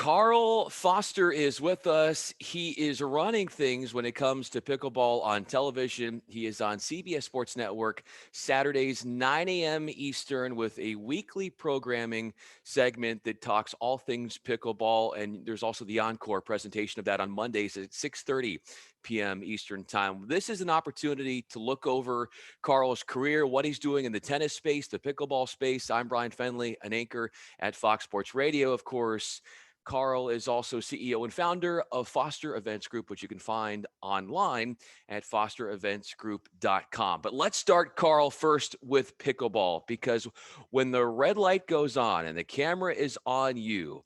Carl Foster is with us. He is running things when it comes to pickleball on television. He is on CBS Sports Network Saturdays, 9 a.m. Eastern, with a weekly programming segment that talks all things pickleball. And there's also the encore presentation of that on Mondays at 6:30 p.m. Eastern time. This is an opportunity to look over Carl's career, what he's doing in the tennis space, the pickleball space. I'm Bryan Fenley, an anchor at Fox Sports Radio, of course. Carl is also CEO and founder of Foster Events Group, which you can find online at fostereventsgroup.com. But let's start, Carl, first with pickleball, because when the red light goes on and the camera is on you,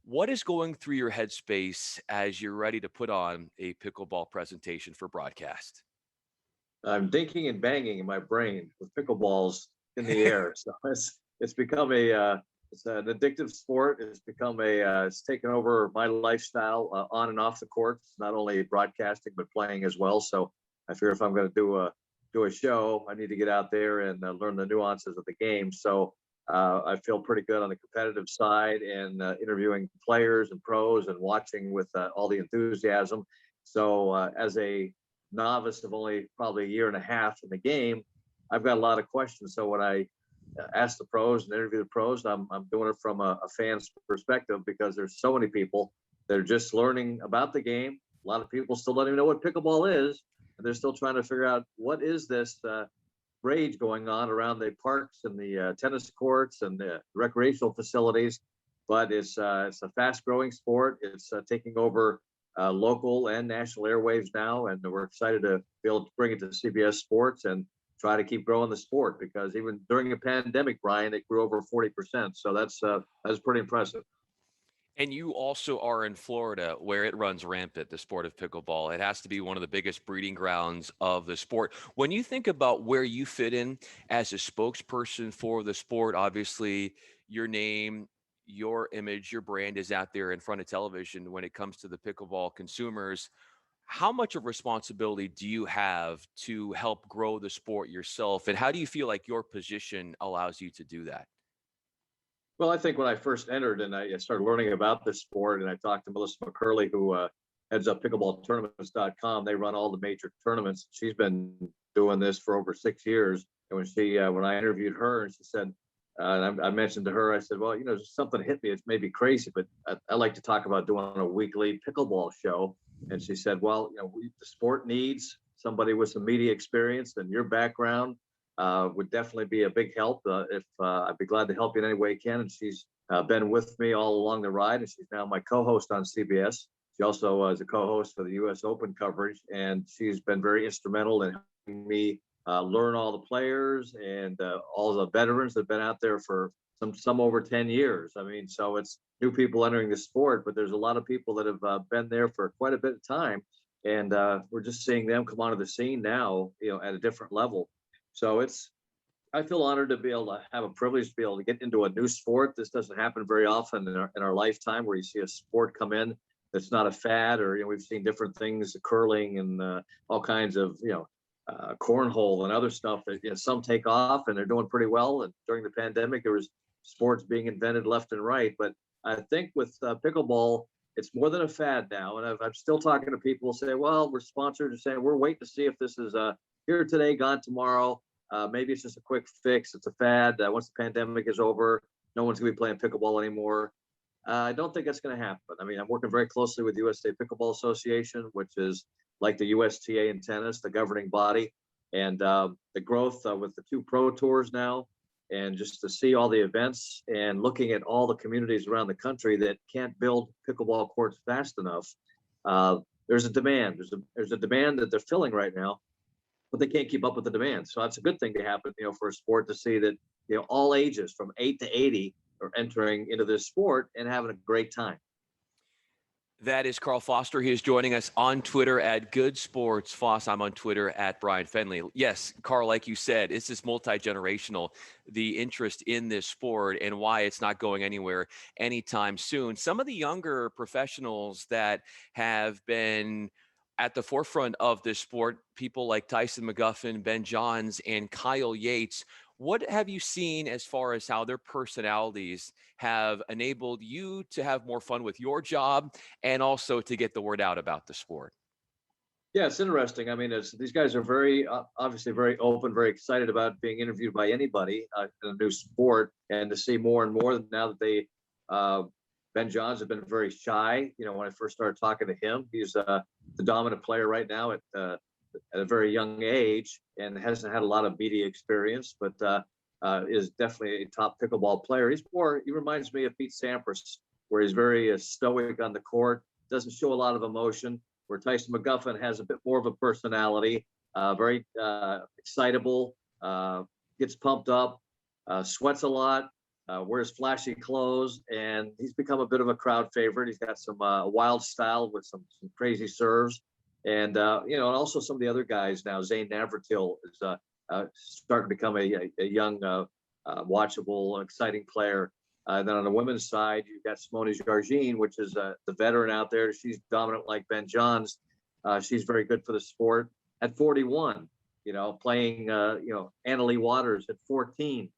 what is going through your headspace as you're ready to put on a pickleball presentation for broadcast? I'm dinking and banging in my brain with pickleballs in the air. So it's become it's an addictive sport. It's taken over my lifestyle on and off the court. Not only broadcasting but playing as well. So I figure if I'm going to do a show, I need to get out there and learn the nuances of the game. So I feel pretty good on the competitive side and interviewing players and pros and watching with all the enthusiasm. So as a novice of only probably a year and a half in the game, I've got a lot of questions. So when I ask the pros and interview the pros, I'm doing it from a fan's perspective, because there's so many people that are just learning about the game. A lot of people still don't even know what pickleball is, and they're still trying to figure out what is this rage going on around the parks and the tennis courts and the recreational facilities. But it's a fast-growing sport. It's taking over local and national airwaves now, and we're excited to be able to bring it to CBS Sports and try to keep growing the sport, because even during a pandemic, Brian, it grew over 40%. So that's pretty impressive. And you also are in Florida, where it runs rampant, the sport of pickleball. It has to be one of the biggest breeding grounds of the sport. When you think about where you fit in as a spokesperson for the sport, obviously your name, your image, your brand is out there in front of television when it comes to the pickleball consumers. How much of responsibility do you have to help grow the sport yourself? And how do you feel like your position allows you to do that? Well, I think when I first entered and I started learning about this sport, and I talked to Melissa McCurley, who heads up pickleballtournaments.com. They run all the major tournaments. She's been doing this for over 6 years. And when I interviewed her, and she said, and I mentioned to her, I said, well, something hit me. It's maybe crazy, but I like to talk about doing a weekly pickleball show. And she said, well, the sport needs somebody with some media experience, and your background would definitely be a big help. If I'd be glad to help you in any way I can. And she's been with me all along the ride, and she's now my co-host on CBS. She also is a co-host for the U.S. Open coverage, and she's been very instrumental in helping me learn all the players and all the veterans that have been out there for some over 10 years. I mean, so it's new people entering the sport, but there's a lot of people that have been there for quite a bit of time, and we're just seeing them come onto the scene now, at a different level. So I feel honored to be able to have a privilege to be able to get into a new sport. This doesn't happen very often in our lifetime, where you see a sport come in that's not a fad, or we've seen different things, curling and all kinds of cornhole and other stuff that some take off and they're doing pretty well. And during the pandemic, there was sports being invented left and right. But I think with pickleball, it's more than a fad now. And I'm still talking to people who say, well, we're sponsored, and saying we're waiting to see if this is here today, gone tomorrow. Maybe it's just a quick fix. It's a fad. Once the pandemic is over, no one's going to be playing pickleball anymore. I don't think that's going to happen. I mean, I'm working very closely with the USA Pickleball Association, which is like the USTA in tennis, the governing body, and the growth with the 2 pro tours now, and just to see all the events and looking at all the communities around the country that can't build pickleball courts fast enough. There's a demand. There's a demand that they're filling right now, but they can't keep up with the demand. So that's a good thing to happen, for a sport, to see that, all ages from 8 to 80 are entering into this sport and having a great time. That is Carl Foster. He is joining us on Twitter at Good Sports Foss. I'm on Twitter at Bryan Fenley. Yes, Carl, like you said, it's just multi-generational, the interest in this sport and why it's not going anywhere anytime soon. Some of the younger professionals that have been at the forefront of this sport, people like Tyson McGuffin, Ben Johns, and Kyle Yates, What have you seen as far as how their personalities have enabled you to have more fun with your job and also to get the word out about the sport? Yeah, it's interesting. I mean, these guys are very obviously very open, very excited about being interviewed by anybody in a new sport, and to see more and more now that they uh, Ben Johns have been very shy. You know, when I first started talking to him, he's the dominant player right now at a very young age and hasn't had a lot of media experience, but is definitely a top pickleball player. He reminds me of Pete Sampras, where he's very stoic on the court, doesn't show a lot of emotion, where Tyson McGuffin has a bit more of a personality, very excitable, gets pumped up, sweats a lot, wears flashy clothes, and he's become a bit of a crowd favorite. He's got some wild style with some crazy serves. And, and also some of the other guys now, Zane Navratil is starting to become a young, watchable, exciting player. Then on the women's side, you've got Simone Jargine, which is the veteran out there. She's dominant like Ben Johns. She's very good for the sport at 41, playing, Anna Lee Waters at 14,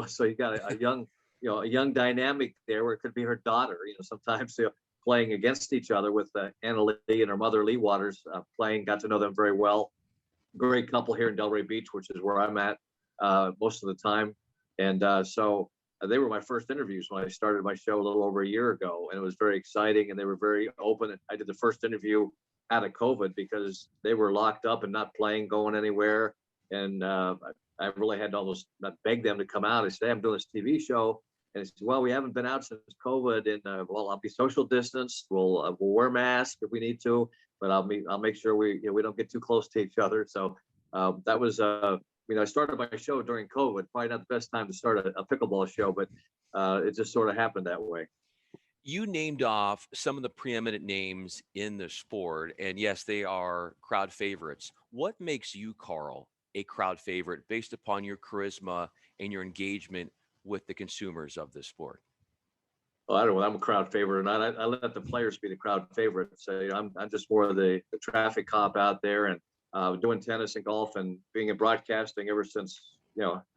so you got a young, a young dynamic there where it could be her daughter, sometimes playing against each other with Anna Lee and her mother, Lee Waters, got to know them very well. Great couple here in Delray Beach, which is where I'm at most of the time. And so they were my first interviews when I started my show a little over a year ago, and it was very exciting, and they were very open. I did the first interview out of COVID because they were locked up and not playing, going anywhere. And I really had to almost beg them to come out. I said, hey, I'm doing this TV show. And he said, well, we haven't been out since COVID, and well, I'll be social distance. We'll wear masks if we need to, but I'll make sure we don't get too close to each other. So that was I started my show during COVID. Probably not the best time to start a pickleball show, but it just sort of happened that way. You named off some of the preeminent names in the sport, and yes, they are crowd favorites. What makes you, Carl, a crowd favorite based upon your charisma and your engagement with the consumers of this sport? Well, I don't know. I'm a crowd favorite, and I let the players be the crowd favorite. So I'm just more of the traffic cop out there, and doing tennis and golf and being in broadcasting ever since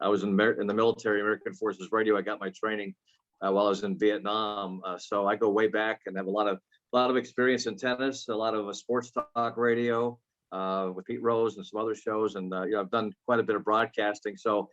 I was in the military, American Forces Radio. I got my training while I was in Vietnam, so I go way back and have a lot of experience in tennis, a lot of sports talk radio with Pete Rose and some other shows, and I've done quite a bit of broadcasting. So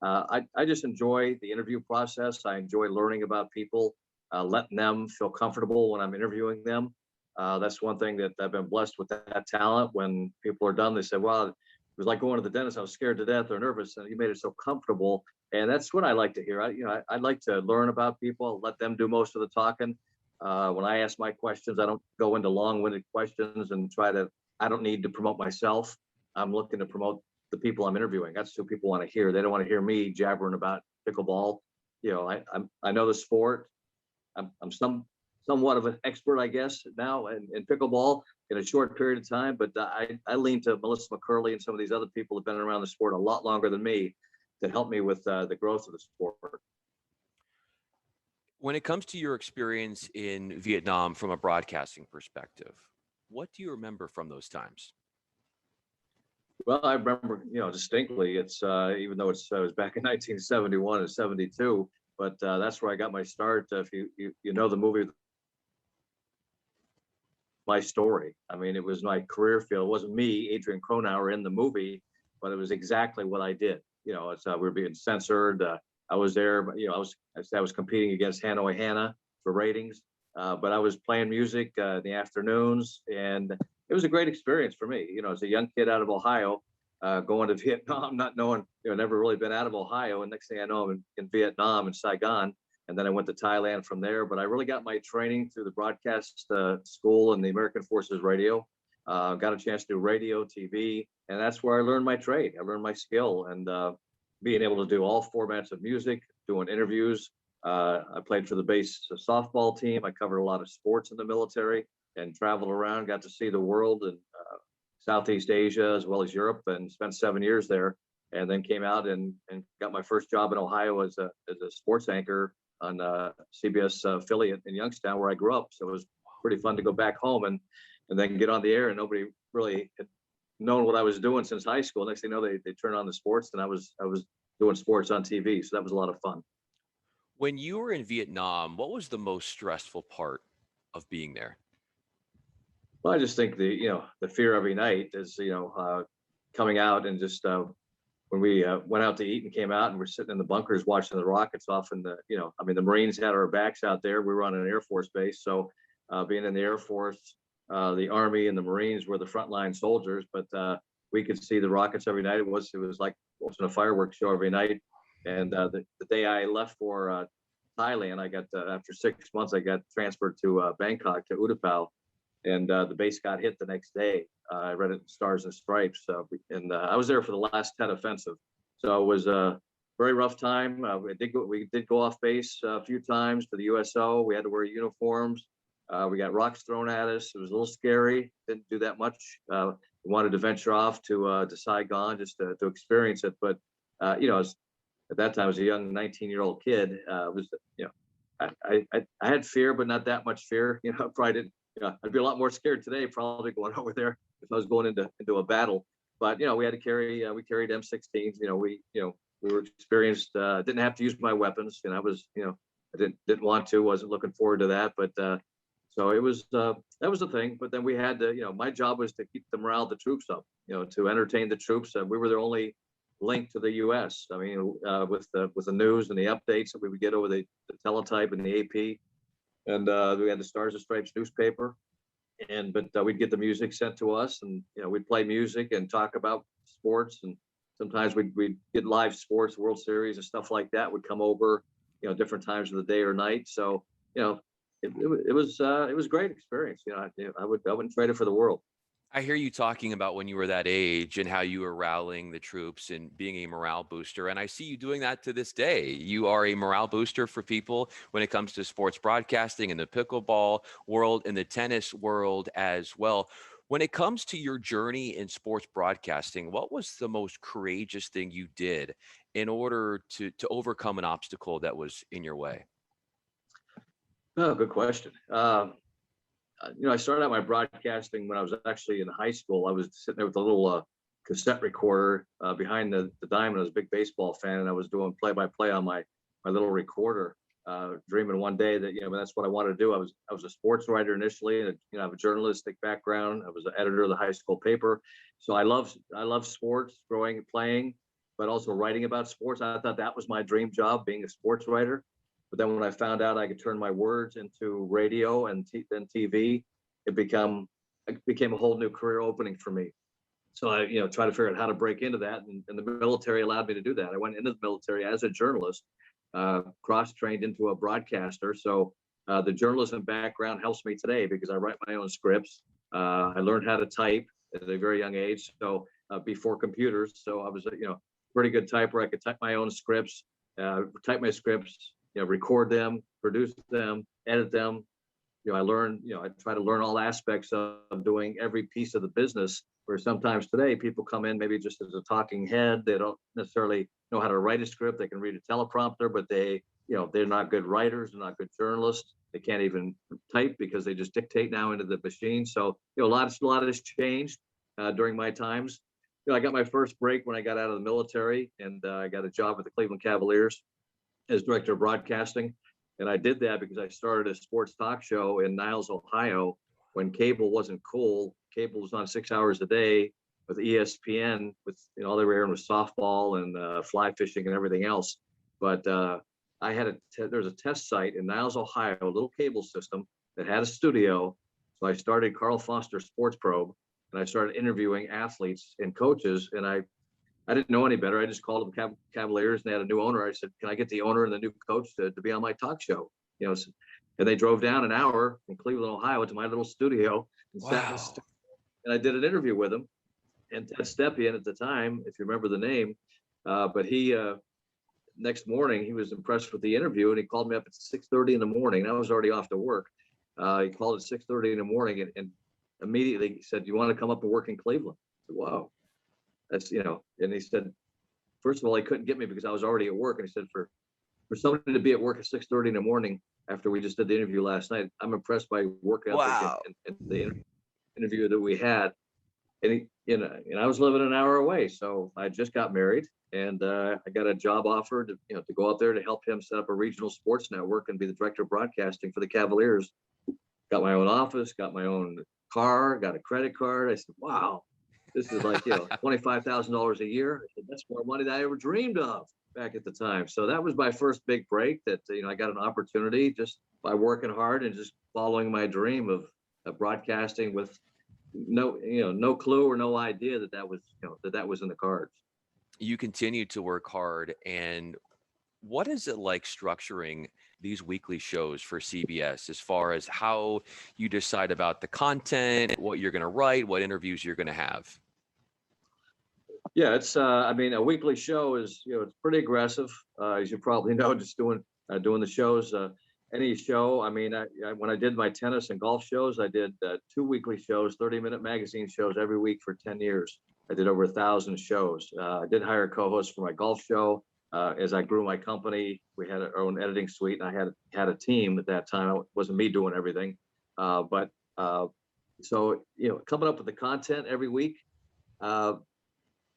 I just enjoy the interview process. I enjoy learning about people, letting them feel comfortable when I'm interviewing them. That's one thing that I've been blessed with, that talent. When people are done, they say, well, it was like going to the dentist. I was scared to death or nervous, and you made it so comfortable. And that's what I like to hear. I like to learn about people, let them do most of the talking. When I ask my questions, I don't go into long-winded questions and I don't need to promote myself. I'm looking to promote the people I'm interviewing. That's who people want to hear. They don't want to hear me jabbering about pickleball. I know the sport. I'm somewhat of an expert, I guess, now in pickleball in a short period of time. But I lean to Melissa McCurley and some of these other people who've been around the sport a lot longer than me to help me with the growth of the sport. When it comes to your experience in Vietnam from a broadcasting perspective, what do you remember from those times? Well, I remember, distinctly. It's even though it was back in 1971 and 72, but that's where I got my start. If you know the movie My Story. I mean, it was my career field. It wasn't me, Adrian Cronauer, in the movie, but it was exactly what I did. It's we were being censored. I was there, but I was competing against Hanoi Hannah for ratings, but I was playing music in the afternoons, and it was a great experience for me. As a young kid out of Ohio, going to Vietnam, not knowing, never really been out of Ohio, and next thing I know, I'm in Vietnam and Saigon. And then I went to Thailand from there. But I really got my training through the broadcast school and the American Forces Radio. Got a chance to do radio, TV, and that's where I learned my trade. I learned my skill, and being able to do all formats of music, doing interviews. I played for the base softball team. I covered a lot of sports in the military and traveled around, got to see the world and Southeast Asia as well as Europe, and spent 7 years there. And then came out and got my first job in Ohio as a sports anchor on CBS affiliate in Youngstown, where I grew up. So it was pretty fun to go back home and then get on the air, and nobody really had known what I was doing since high school. Next thing you know, they turned on the sports, and I was doing sports on TV. So that was a lot of fun. When you were in Vietnam, what was the most stressful part of being there? Well, I just think the fear every night is, coming out and just when we went out to eat and came out and we're sitting in the bunkers watching the rockets off in the Marines had our backs out there. We were on an Air Force base. So being in the Air Force, the Army and the Marines were the frontline soldiers, but we could see the rockets every night. It was like watching a fireworks show every night. And the day I left for Thailand, I got after 6 months, I got transferred to Bangkok to Utapao, and the base got hit the next day. I read it in Stars and Stripes, and I was there for the last Tet Offensive, so it was a very rough time. We did go off base a few times for the USO. We had to wear uniforms. We got rocks thrown at us. It was a little scary. Didn't do that much. We wanted to venture off to Saigon just to experience it, but at that time, as a young 19-year-old kid, I had fear, but not that much fear. Probably didn't. I'd be a lot more scared today, probably going over there if I was going into a battle. But we had to we carried M16s. We were experienced. Didn't have to use my weapons, and I was, I didn't want to. Wasn't looking forward to that. But so it was that was the thing. But then we had to, my job was to keep the morale of the troops up. To entertain the troops. We were their only link to the U.S. I mean, with the news and the updates that we would get over the teletype and the AP, and we had the Stars and Stripes newspaper, but we'd get the music sent to us, and we'd play music and talk about sports, and sometimes we'd get live sports, World Series and stuff like that would come over, different times of the day or night. So it was a great experience. I wouldn't trade it for the world. I hear you talking about when you were that age and how you were rallying the troops and being a morale booster. And I see you doing that to this day. You are a morale booster for people when it comes to sports broadcasting in the pickleball world and the tennis world as well. When it comes to your journey in sports broadcasting, what was the most courageous thing you did in order to overcome an obstacle that was in your way? Oh, good question. I started out my broadcasting when I was actually in high school. I was sitting there with a little cassette recorder behind the diamond. I was a big baseball fan, and I was doing play-by-play on my little recorder, dreaming one day that that's what I wanted to do. I was a sports writer initially, and I have a journalistic background. I was the editor of the high school paper, so I love sports, playing, but also writing about sports. I thought that was my dream job, being a sports writer. But then when I found out I could turn my words into radio and then TV, it became a whole new career opening for me. So I, try to figure out how to break into that, and the military allowed me to do that. I went into the military as a journalist, cross-trained into a broadcaster. So the journalism background helps me today because I write my own scripts. I learned how to type at a very young age, so before computers. So I was a pretty good typer. I could type my own scripts, type my scripts. Record them, produce them, edit them. I learned, I try to learn all aspects of doing every piece of the business, where sometimes today people come in maybe just as a talking head. They don't necessarily know how to write a script. They can read a teleprompter, but they're not good writers. They're not good journalists. They can't even type because they just dictate now into the machine. So, a lot has changed during my times. I got my first break when I got out of the military, and I got a job with the Cleveland Cavaliers as director of broadcasting. And I did that because I started a sports talk show in Niles, Ohio, when cable wasn't cool. Cable was on 6 hours a day with ESPN, with all they were airing was softball and fly fishing and everything else. But I had there was a test site in Niles, Ohio, a little cable system that had a studio. So I started Carl Foster Sports Probe, and I started interviewing athletes and coaches. And I didn't know any better. I just called them Cavaliers, and they had a new owner. I said, "Can I get the owner and the new coach to be on my talk show?" And they drove down an hour from Cleveland, Ohio, to my little studio and Wow. and I did an interview with him. And Ted Stepien at the time, if you remember the name, but he next morning he was impressed with the interview, and he called me up at 6:30 in the morning. I was already off to work. He called at 6:30 in the morning, and immediately he said, "You want to come up and work in Cleveland?" I said, "Wow." That's, and he said, first of all, he couldn't get me because I was already at work. And he said, for somebody to be at work at 6:30 in the morning after we just did the interview last night, I'm impressed by work ethic Wow. and the interview that we had. and I was living an hour away. So I just got married, and I got a job offer to go out there to help him set up a regional sports network and be the director of broadcasting for the Cavaliers. Got my own office, got my own car, got a credit card. I said, wow, this is like, $25,000 a year. I said, that's more money than I ever dreamed of back at the time. So that was my first big break that, I got an opportunity just by working hard and just following my dream of broadcasting with no clue or no idea that was in the cards. You continue to work hard. And what is it like structuring these weekly shows for CBS as far as how you decide about the content, what you're going to write, what interviews you're going to have? Yeah, it's a weekly show is it's pretty aggressive, as you probably know, just doing the shows. Any show, when I did my tennis and golf shows, I did 2 weekly shows, 30-minute magazine shows every week for 10 years. I did over 1,000 shows. I did hire a co-host for my golf show. As I grew my company, we had our own editing suite, and I had a team at that time. It wasn't me doing everything, but so coming up with the content every week.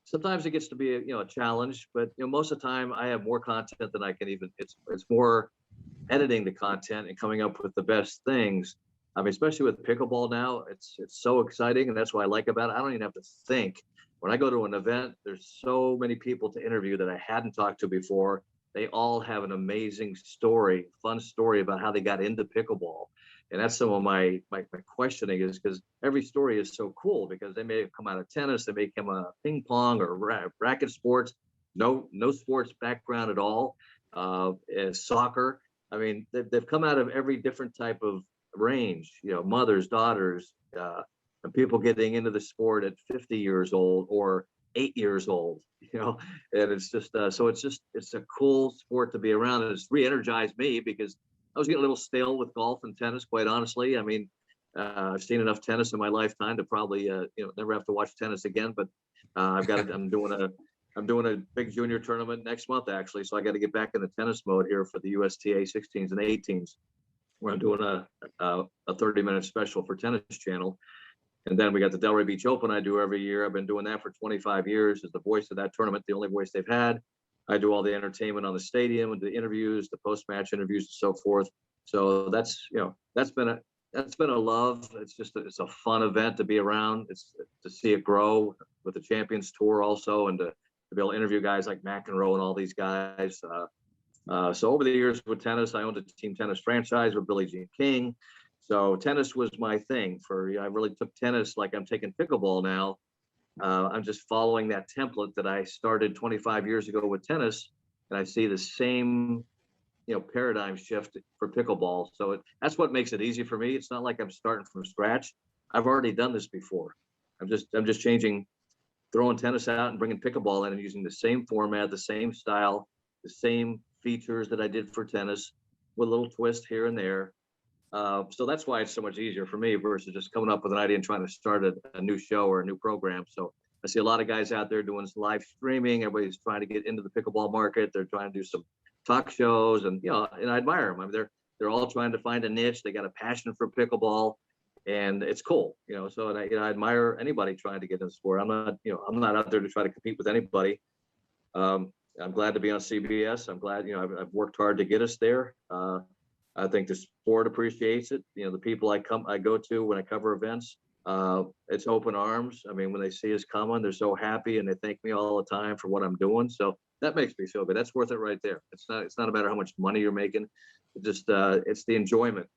Sometimes it gets to be a challenge, but most of the time I have more content than I can even. It's more editing the content and coming up with the best things. Especially with pickleball now, it's so exciting, and that's what I like about it. I don't even have to think. When I go to an event, there's so many people to interview that I hadn't talked to before. They all have an amazing story, fun story about how they got into pickleball. And that's some of my questioning is because every story is so cool because they may have come out of tennis, they may come out of ping pong or racket sports, no sports background at all, soccer. They've come out of every different type of range, mothers, daughters, and people getting into the sport at 50 years old or 8 years old, and it's just, it's a cool sport to be around. And it's re-energized me because I was getting a little stale with golf and tennis, quite honestly. I've seen enough tennis in my lifetime to probably, never have to watch tennis again, but I'm doing a big junior tournament next month, actually. So I got to get back in the tennis mode here for the USTA 16s and 18s, where I'm doing a 30-minute special for Tennis Channel. And then we got the Delray Beach Open I do every year. I've been doing that for 25 years as the voice of that tournament, the only voice they've had. I do all the entertainment on the stadium and the interviews, the post-match interviews, and so forth. So that's been a love. It's a fun event to be around. It's to see it grow with the Champions Tour also, and to be able to interview guys like McEnroe and all these guys. So over the years with tennis, I owned a team tennis franchise with Billie Jean King. So tennis was my thing. I really took tennis like I'm taking pickleball now. I'm just following that template that I started 25 years ago with tennis, and I see the same, paradigm shift for pickleball. So that's what makes it easy for me. It's not like I'm starting from scratch. I've already done this before. I'm just changing, throwing tennis out and bringing pickleball in and using the same format, the same style, the same features that I did for tennis with a little twist here and there. So that's why it's so much easier for me versus just coming up with an idea and trying to start a new show or a new program. So I see a lot of guys out there doing live streaming. Everybody's trying to get into the pickleball market. They're trying to do some talk shows, and and I admire them. They're all trying to find a niche. They got a passion for pickleball, and it's cool. So and I admire anybody trying to get in the sport. I'm not out there to try to compete with anybody. I'm glad to be on CBS. I'm glad I've worked hard to get us there. I think the sport appreciates it. The people I go to when I cover events, it's open arms. When they see us coming, they're so happy and they thank me all the time for what I'm doing. So that makes me feel good. That's worth it right there. It's not a matter how much money you're making. It's the enjoyment.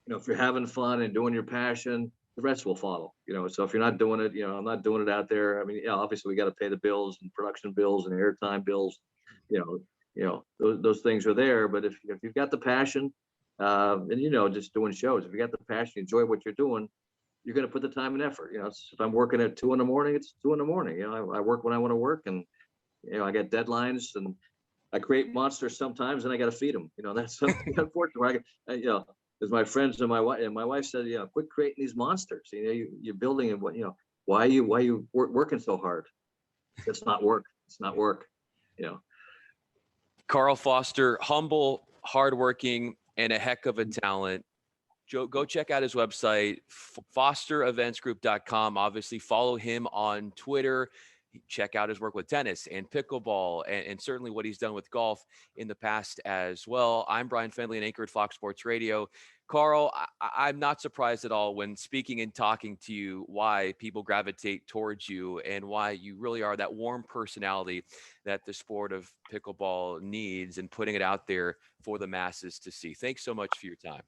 If you're having fun and doing your passion, the rest will follow. So if you're not doing it, I'm not doing it out there. Obviously we got to pay the bills and production bills and airtime bills. Those things are there. But if you've got the passion, and just doing shows, if you got the passion, you enjoy what you're doing, you're going to put the time and effort. If I'm working at 2 a.m, it's 2 a.m. I work when I want to work, and I got deadlines, and I create monsters sometimes, and I got to feed them. That's something unfortunate. As my friends and my wife said, quit creating these monsters. You're building it. Why are you working so hard? It's not work. It's not work. Carl Foster, humble, hardworking, and a heck of a talent. Joe, go check out his website, fostereventsgroup.com. Obviously, follow him on Twitter. Check out his work with tennis and pickleball, and certainly what he's done with golf in the past as well. I'm Bryan Fenley, an anchor at Fox Sports Radio. Carl, I'm not surprised at all when speaking and talking to you why people gravitate towards you and why you really are that warm personality that the sport of pickleball needs and putting it out there for the masses to see. Thanks so much for your time.